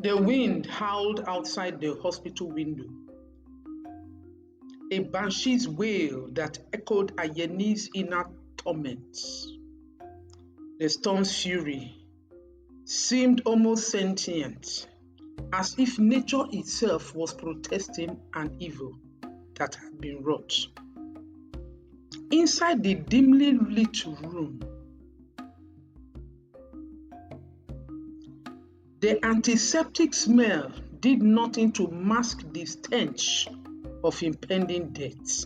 The wind howled outside the hospital window, a banshee's wail that echoed Ayeni's inner torments. The storm's fury seemed almost sentient, as if nature itself was protesting an evil that had been wrought. Inside the dimly lit room, the antiseptic smell did nothing to mask the stench of impending death.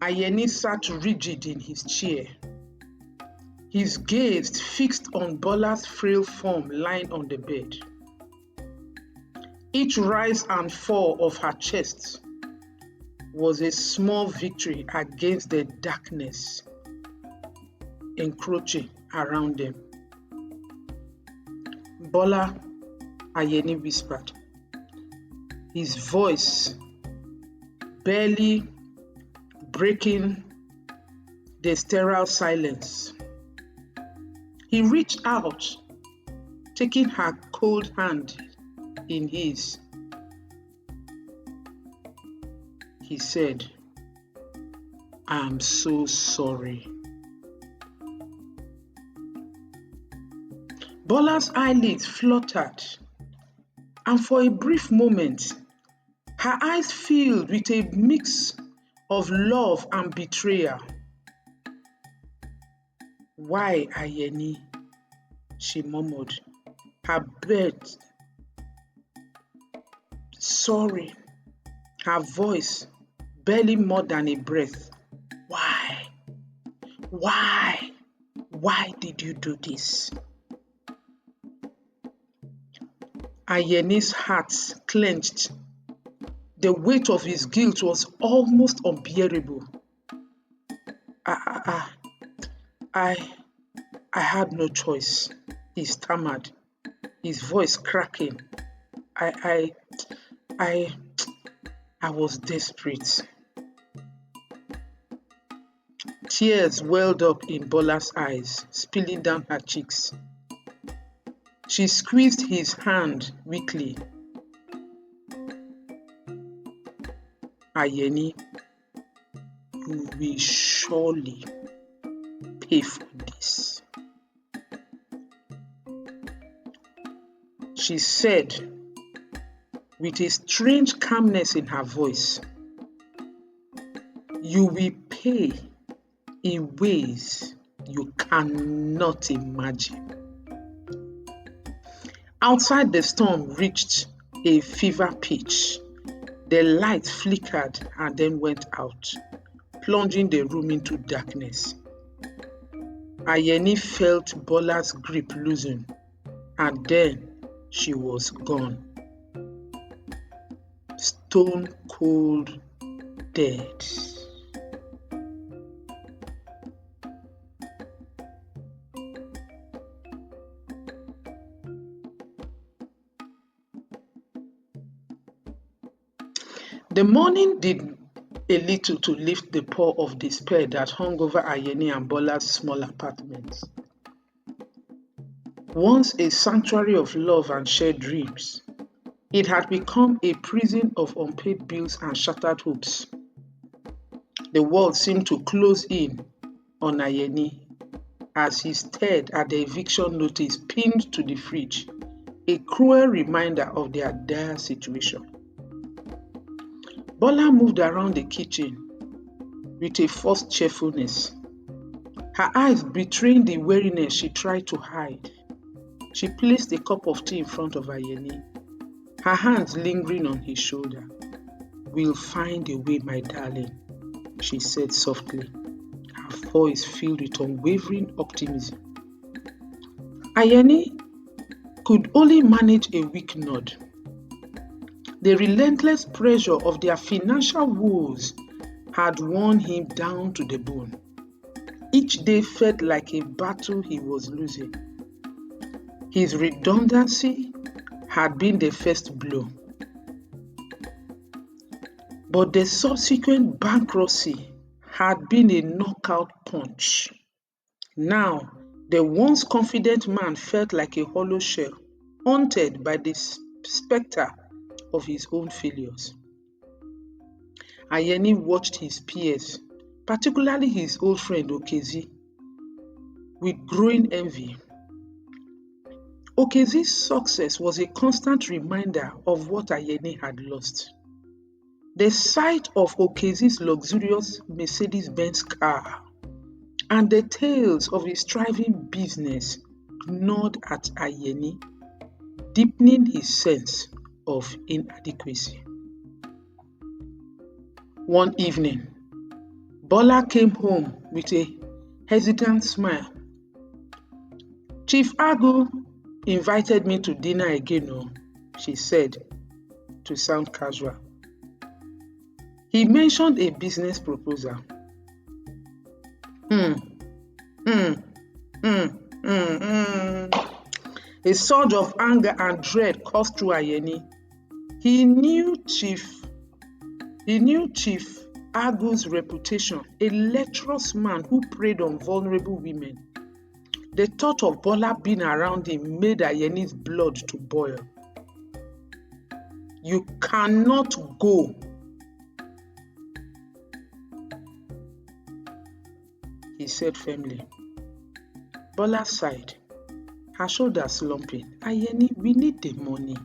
Ayeni sat rigid in his chair, his gaze fixed on Bola's frail form lying on the bed. Each rise and fall of her chest was a small victory against the darkness encroaching around them. Bola, Ayeni whispered, his voice barely breaking the sterile silence. He reached out, taking her cold hand in his. He said, "I am so sorry." Bola's eyelids fluttered, and for a brief moment, her eyes filled with a mix of love and betrayal. "Why, Ayeni?" she murmured, her breath sorry, her voice barely more than a breath. "Why? Why? Why did you do this?" Ayeni's heart clenched. The weight of his guilt was almost unbearable. I had no choice," he stammered, his voice cracking. I was desperate." Tears welled up in Bola's eyes, spilling down her cheeks. She squeezed his hand weakly. "Ayeni, you will surely pay for this," she said with a strange calmness in her voice. "You will pay in ways you cannot imagine." Outside, the storm reached a fever pitch. The light flickered and then went out, plunging the room into darkness. Ayeni felt Bola's grip loosen, and then she was gone. Stone cold dead. The morning did a little to lift the pall of despair that hung over Ayeni and Bola's small apartment. Once a sanctuary of love and shared dreams, it had become a prison of unpaid bills and shattered hopes. The world seemed to close in on Ayeni as he stared at the eviction notice pinned to the fridge, a cruel reminder of their dire situation. Bola moved around the kitchen with a forced cheerfulness, her eyes betraying the weariness she tried to hide. She placed a cup of tea in front of Ayeni, her hands lingering on his shoulder. "We'll find a way, my darling," she said softly, her voice filled with unwavering optimism. Ayeni could only manage a weak nod. The relentless pressure of their financial woes had worn him down to the bone. Each day felt like a battle he was losing. His redundancy had been the first blow, but the subsequent bankruptcy had been a knockout punch. Now, the once confident man felt like a hollow shell. haunted by the spectre of his own failures. Ayeni watched his peers, particularly his old friend Okezi, with growing envy. Okezi's success was a constant reminder of what Ayeni had lost. The sight of Okezi's luxurious Mercedes-Benz car and the tales of his thriving business gnawed at Ayeni, deepening his sense of inadequacy. One evening, Bola came home with a hesitant smile. "Chief Agu invited me to dinner again," she said, to sound casual. He mentioned a business proposal. A surge of anger and dread coursed through Ayeni. He knew Chief Agu's reputation, a lecherous man who preyed on vulnerable women. The thought of Bola being around him made Ayeni's blood to boil. "You cannot go," he said firmly. Bola sighed, her shoulders slumping. "Ayeni, we need the money.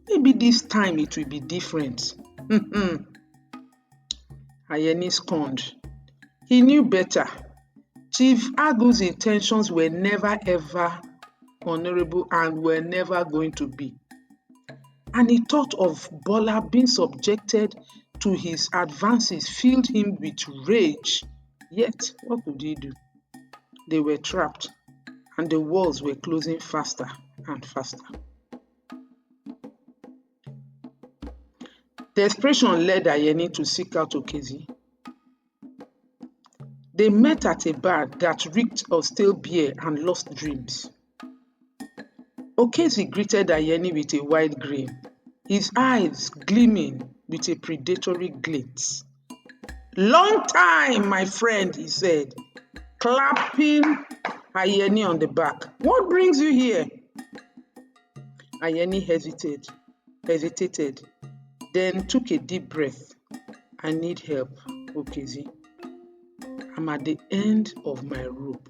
Maybe this time it will be different." Ayeni scorned. He knew better. Chief Agu's intentions were never ever honorable and were never going to be. And he thought of Bola being subjected to his advances filled him with rage. Yet, what could he do? They were trapped, and the walls were closing faster and faster. Desperation led Ayeni to seek out Okezi. They met at a bar that reeked of stale beer and lost dreams. Okezi greeted Ayeni with a wide grin, his eyes gleaming with a predatory glint. "Long time, my friend," he said, clapping Ayeni on the back. "What brings you here?" Ayeni hesitated, then took a deep breath. "I need help, Okezi. I'm at the end of my rope."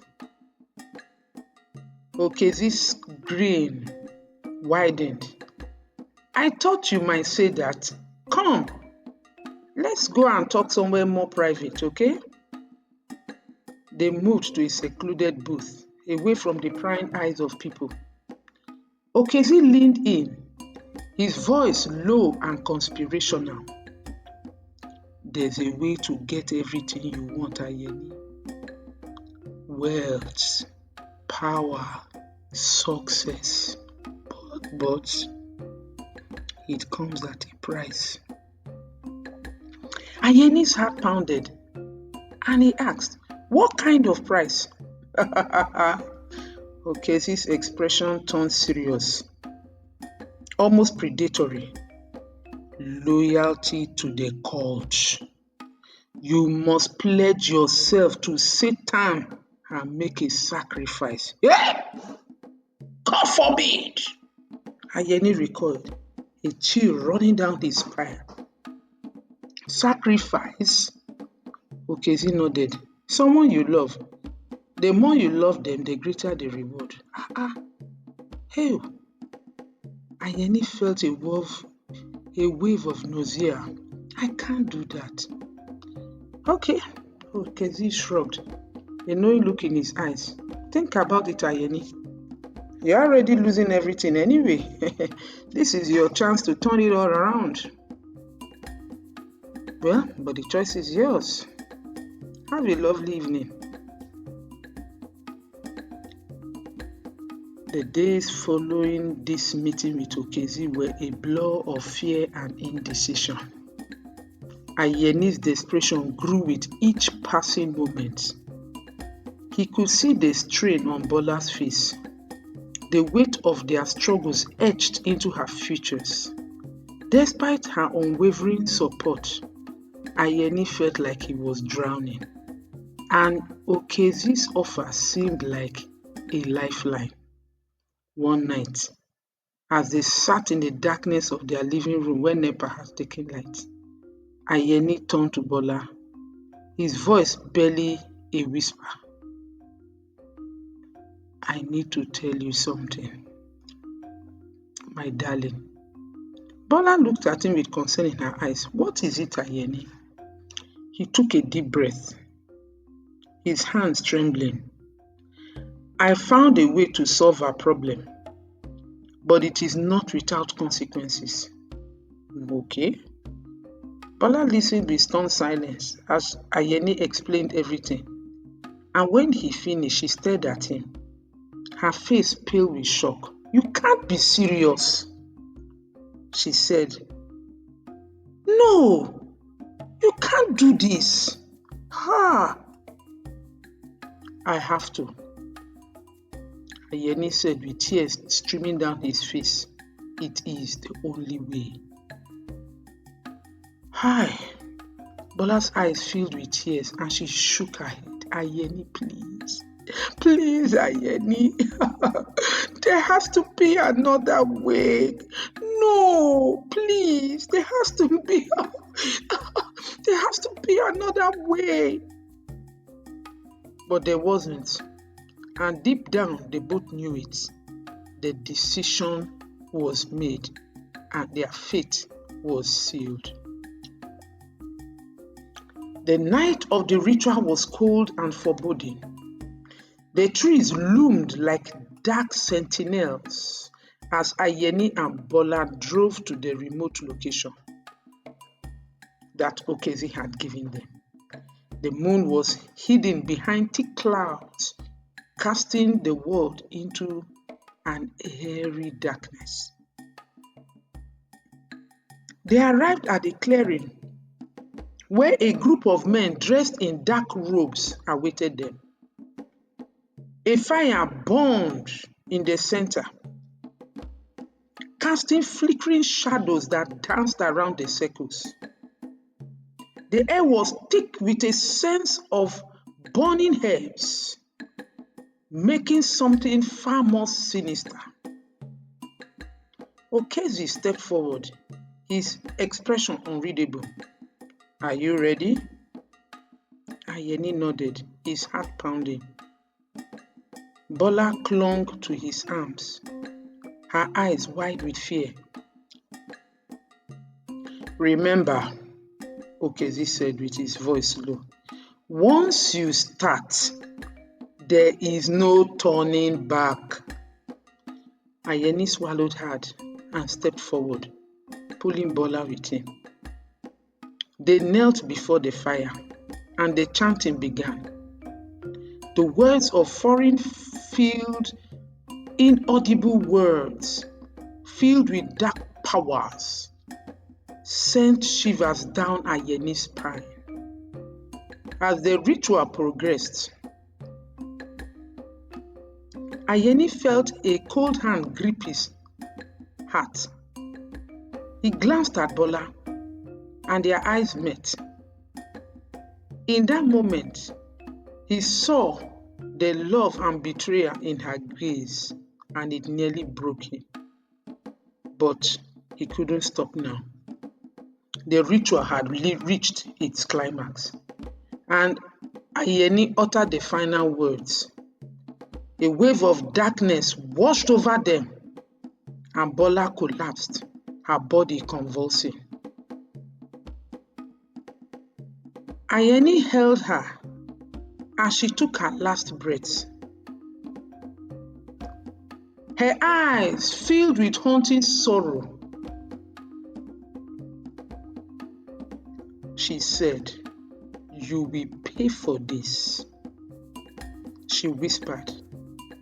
Okezi's grin widened. "I thought you might say that. Come, let's go and talk somewhere more private, okay?" They moved to a secluded booth, away from the prying eyes of people. Okezi leaned in, his voice low and conspirational. "There's a way to get everything you want, Ayeni. Wealth, power, success. But it comes at a price." Ayeni's heart pounded, and he asked, "What kind of price?" Okezi's expression turned serious, almost predatory. "Loyalty to the cult. You must pledge yourself to Satan and make a sacrifice." "Yeah! God forbid!" Ayeni recoiled, a chill running down his spine. "Sacrifice?" Okezi nodded. "Someone you love. The more you love them, the greater the reward." Hey! Ayeni felt a wave of nausea. "I can't do that." "Okay." Okezi shrugged, a knowing look in his eyes. "Think about it, Ayeni. You're already losing everything anyway. This is your chance to turn it all around." "Well, but the choice is yours. Have a lovely evening." The days following this meeting with Okezi were a blur of fear and indecision. Ayeni's desperation grew with each passing moment. He could see the strain on Bola's face. The weight of their struggles etched into her features. Despite her unwavering support, Ayeni felt like he was drowning, and Okezi's offer seemed like a lifeline. One night, As they sat in the darkness of their living room when NEPA had taken light, Ayeni turned to Bola, his voice barely a whisper. I need to tell you something, my darling. Bola looked at him with concern in her eyes. What is it, Ayeni? He took a deep breath, his hands trembling. I found a way to solve our problem, but it is not without consequences. Okay? Bola listened with stunned silence as Ayeni explained everything. And when he finished, she stared at him, her face pale with shock. You can't be serious, she said. No, you can't do this. Ha! I have to, Ayeni said with tears streaming down his face. It is the only way. Hi. Bola's eyes filled with tears and she shook her head. Ayeni, please. Please, Ayeni. There has to be another way. No, please. There has to be another way. But there wasn't. And deep down, they both knew it. The decision was made and their fate was sealed. The night of the ritual was cold and foreboding. The trees loomed like dark sentinels as Ayeni and Bola drove to the remote location that Okezi had given them. The moon was hidden behind thick clouds, casting the world into an eerie darkness. They arrived at a clearing where a group of men dressed in dark robes awaited them. A fire burned in the center, casting flickering shadows that danced around the circles. The air was thick with a sense of burning herbs, making something far more sinister. Okezi stepped forward, his expression unreadable. Are you ready? Ayeni nodded, his heart pounding. Bola clung to his arms, her eyes wide with fear. Remember, Okezi said with his voice low, once you start, there is no turning back. Ayeni swallowed hard and stepped forward, pulling Bola with him. They knelt before the fire and the chanting began. The words of foreign filled inaudible words, filled with dark powers, sent shivers down Ayeni's spine. As the ritual progressed, Ayeni felt a cold hand grip his heart. He glanced at Bola, and their eyes met. In that moment, he saw the love and betrayal in her gaze, and it nearly broke him. But he couldn't stop now. The ritual had reached its climax, and Ayeni uttered the final words. A wave of darkness washed over them, and Bola collapsed, her body convulsing. Ayeni held her as she took her last breath. Her eyes filled with haunting sorrow. She said, "You will pay for this," she whispered,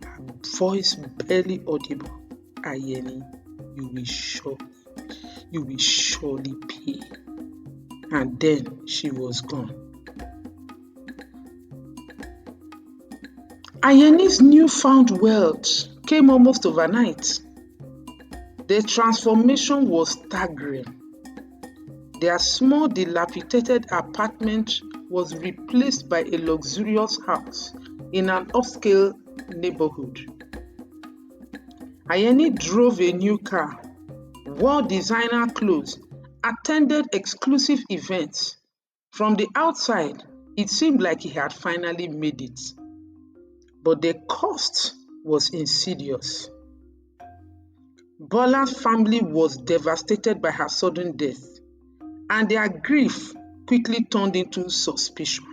her voice barely audible. Ayeni, you will surely pay. And then she was gone. Ayeni's newfound wealth came almost overnight. The transformation was staggering. Their small, dilapidated apartment was replaced by a luxurious house in an upscale neighborhood. Ayeni drove a new car, wore designer clothes, attended exclusive events. From the outside, it seemed like he had finally made it. But the cost was insidious. Bola's family was devastated by her sudden death, and their grief quickly turned into suspicion.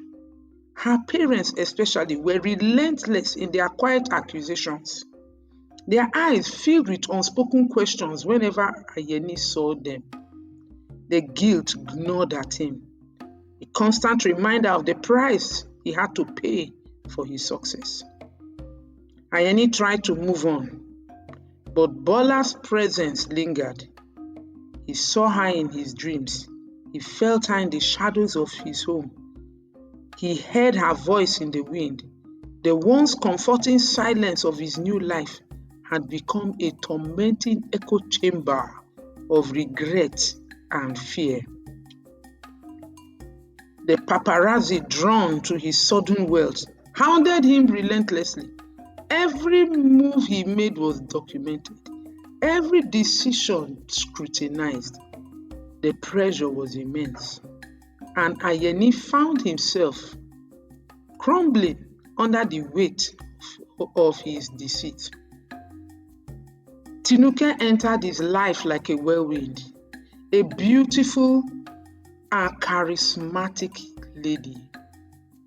Her parents especially were relentless in their quiet accusations. Their eyes filled with unspoken questions whenever Ayeni saw them. The guilt gnawed at him, a constant reminder of the price he had to pay for his success. Ayeni tried to move on, but Bola's presence lingered. He saw her in his dreams. He felt her in the shadows of his home. He heard her voice in the wind. The once comforting silence of his new life had become a tormenting echo chamber of regret and fear. The paparazzi, drawn to his sudden wealth, hounded him relentlessly. Every move he made was documented, every decision scrutinized. The pressure was immense, and Ayeni found himself crumbling under the weight of his deceit. Tinuke entered his life like a whirlwind, a beautiful and charismatic lady,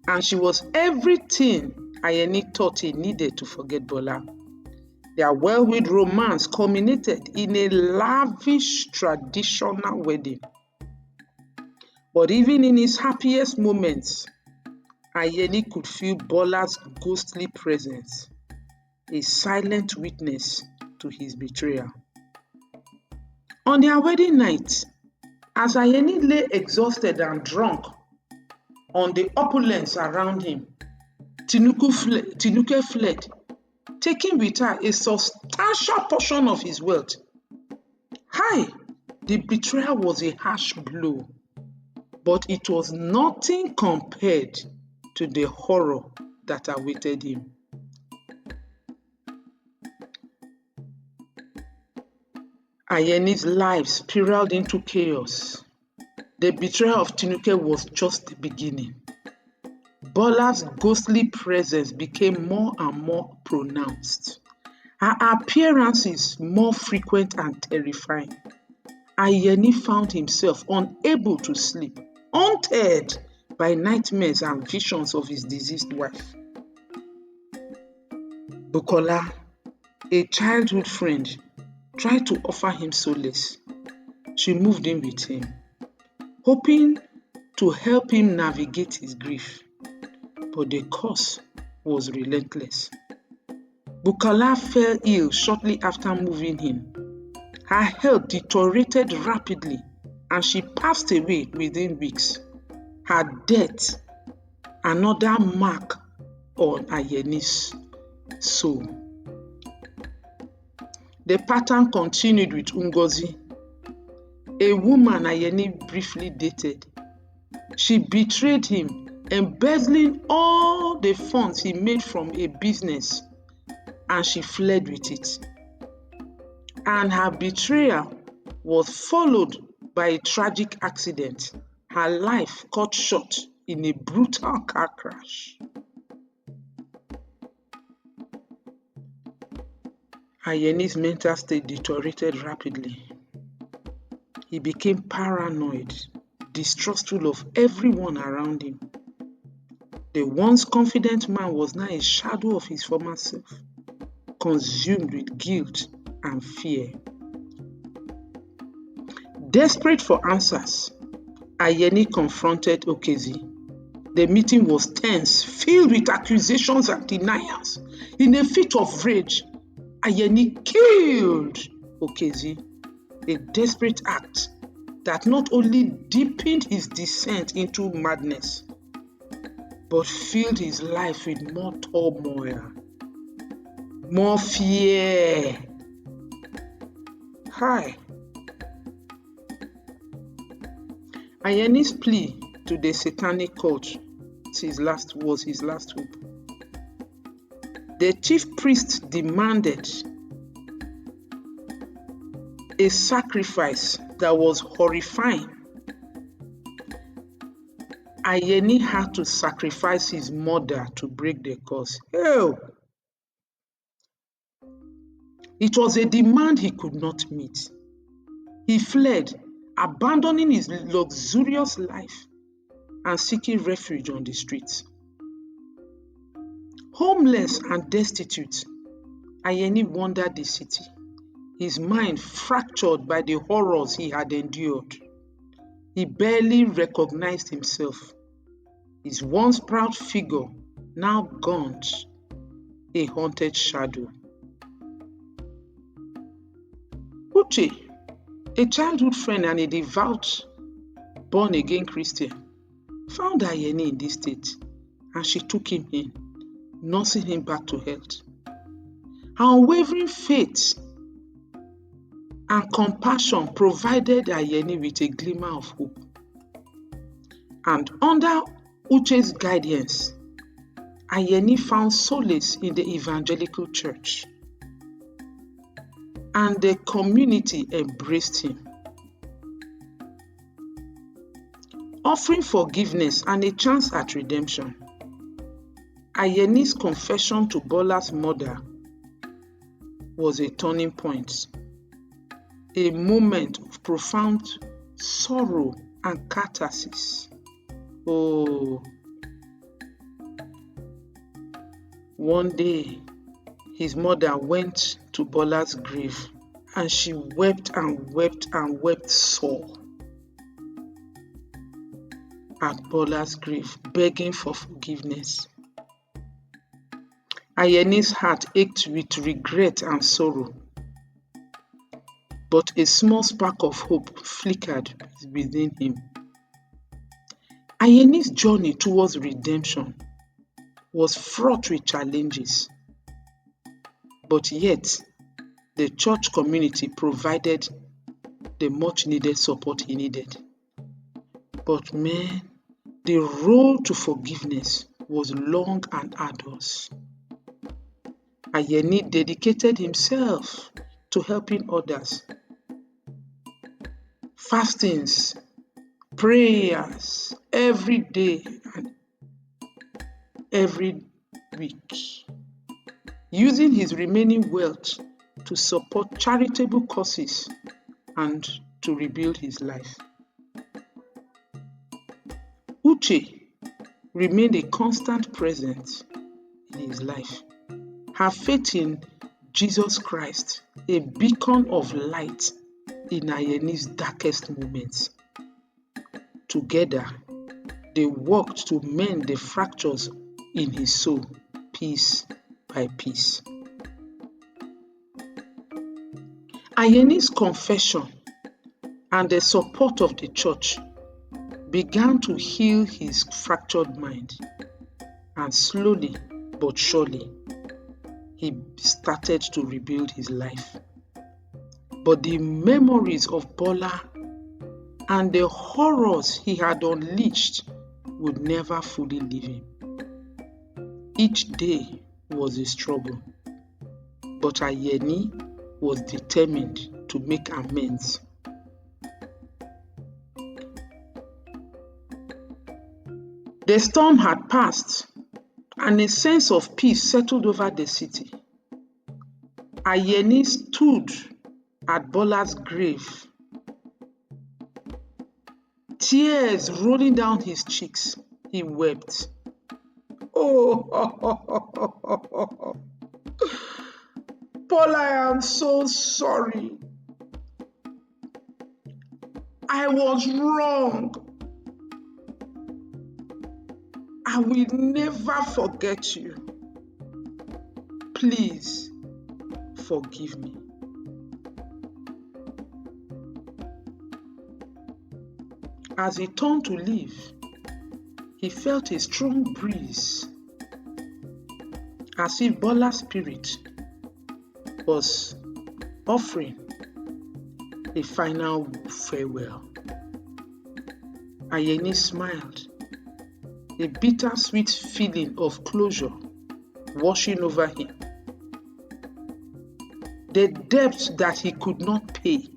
and she was everything Ayeni thought he needed to forget Bola. Their whirlwind romance culminated in a lavish traditional wedding. But even in his happiest moments, Ayeni could feel Bola's ghostly presence, a silent witness to his betrayal. On their wedding night, as Ayeni lay exhausted and drunk on the opulence around him, Tinuke fled, taking with her a substantial portion of his wealth. The betrayal was a harsh blow, but it was nothing compared to the horror that awaited him. Ayeni's life spiraled into chaos. The betrayal of Tinuke was just the beginning. Bola's ghostly presence became more and more pronounced. Her appearances more frequent and terrifying. Ayeni found himself unable to sleep, haunted by nightmares and visions of his deceased wife. Bukola, a childhood friend, tried to offer him solace. She moved in with him, hoping to help him navigate his grief. But the cost was relentless. Bukola fell ill shortly after moving in. Her health deteriorated rapidly and she passed away within weeks. Her death, another mark on Ayeni's soul. The pattern continued with Ngozi, a woman Ayeni briefly dated. She betrayed him, embezzling all the funds he made from a business, and she fled with it. And her betrayal was followed by a tragic accident. Her life cut short in a brutal car crash. Ayeni's mental state deteriorated rapidly. He became paranoid, distrustful of everyone around him. The once confident man was now a shadow of his former self, consumed with guilt and fear. Desperate for answers, Ayeni confronted Okezi. The meeting was tense, filled with accusations and denials. In a fit of rage, Ayeni killed Okezi, a desperate act that not only deepened his descent into madness, but filled his life with more turmoil, more fear. Ayeni's plea to the satanic cult was his last hope. The chief priest demanded a sacrifice that was horrifying. Ayeni had to sacrifice his mother to break the curse. Hell! It was a demand he could not meet. He fled, abandoning his luxurious life and seeking refuge on the streets. Homeless and destitute, Ayeni wandered the city, his mind fractured by the horrors he had endured. He barely recognized himself. His once proud figure now gaunt, a haunted shadow. Uche, a childhood friend and a devout born-again Christian, found Ayeni in this state, and she took him in, nursing him back to health. Her unwavering faith and compassion provided Ayeni with a glimmer of hope. And under Uche's guidance, Ayeni found solace in the evangelical church, and the community embraced him, offering forgiveness and a chance at redemption. Ayeni's confession to Bola's mother was a turning point, a moment of profound sorrow and catharsis. Oh, one day his mother went to Bola's grave, and she wept and wept and wept sore at Bola's grave, begging for forgiveness. Ayeni's heart ached with regret and sorrow, but a small spark of hope flickered within him. Ayeni's journey towards redemption was fraught with challenges, but yet the church community provided the much needed support he needed. But man, the road to forgiveness was long and arduous. Ayeni dedicated himself to helping others. Fastings, prayers every day and every week, using his remaining wealth to support charitable causes and to rebuild his life. Uche remained a constant presence in his life. Her faith in Jesus Christ, a beacon of light in Ayeni's darkest moments. Together, they worked to mend the fractures in his soul, piece by piece. Ayeni's confession and the support of the church began to heal his fractured mind, and slowly but surely, he started to rebuild his life. But the memories of Bola and the horrors he had unleashed would never fully leave him. Each day was a struggle, but Ayeni was determined to make amends. The storm had passed, and a sense of peace settled over the city. Ayeni stood at Bola's grave, tears rolling down his cheeks. He wept. Oh, Bola, I am so sorry. I was wrong. I will never forget you. Please forgive me. As he turned to leave, he felt a strong breeze, as if Bola's spirit was offering a final farewell. Ayeni smiled, a bittersweet feeling of closure washing over him. The debt that he could not pay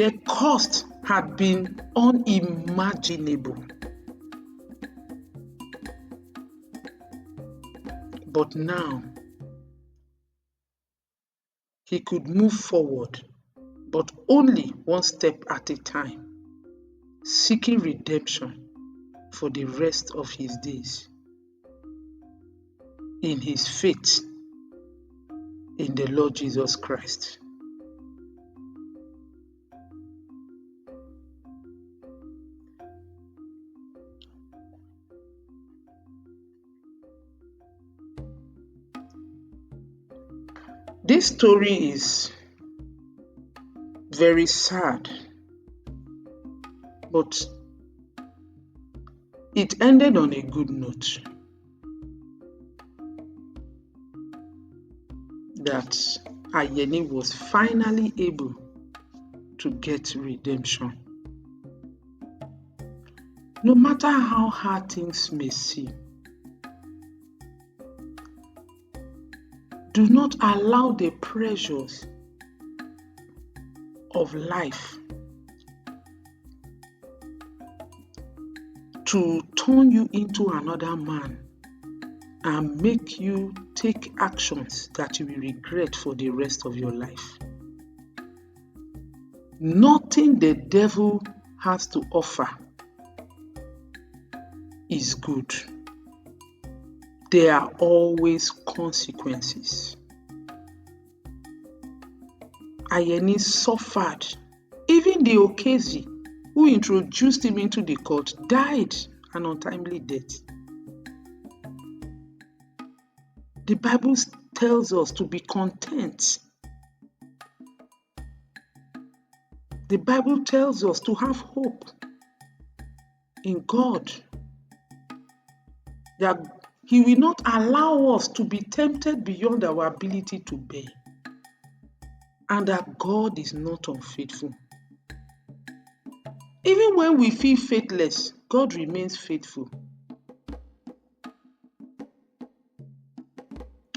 The cost had been unimaginable. But now, he could move forward, but only one step at a time, seeking redemption for the rest of his days in his faith in the Lord Jesus Christ. This story is very sad, but it ended on a good note. That Ayeni was finally able to get redemption. No matter how hard things may seem, do not allow the pressures of life to turn you into another man and make you take actions that you will regret for the rest of your life. Nothing the devil has to offer is good. There are always consequences. Ayeni suffered. Even the Okezi, who introduced him into the cult, died an untimely death. The Bible tells us to be content. The Bible tells us to have hope in God, that He will not allow us to be tempted beyond our ability to bear, and that God is not unfaithful. Even when we feel faithless, God remains faithful.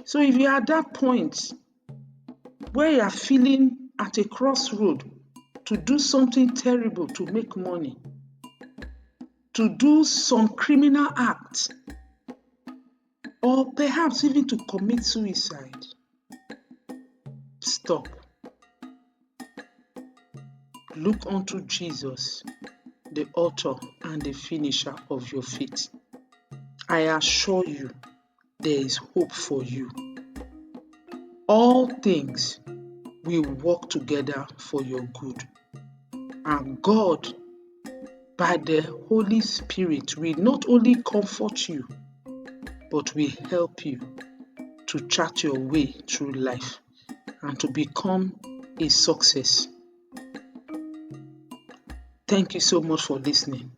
So if you're at that point where you are feeling at a crossroad to do something terrible to make money, to do some criminal act, or perhaps even to commit suicide, stop. Look unto Jesus, the author and the finisher of your faith. I assure you, there is hope for you. All things will work together for your good. And God, by the Holy Spirit, will not only comfort you, but will help you to chart your way through life and to become a success. Thank you so much for listening.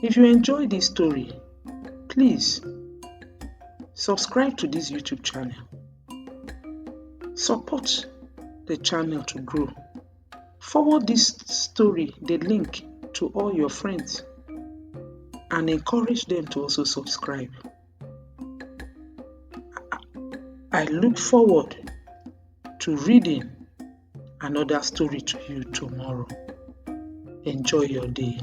If you enjoyed this story, please subscribe to this YouTube channel. Support the channel to grow. Forward this story, the link, to all your friends and encourage them to also subscribe. I look forward to reading another story to you tomorrow. Enjoy your day.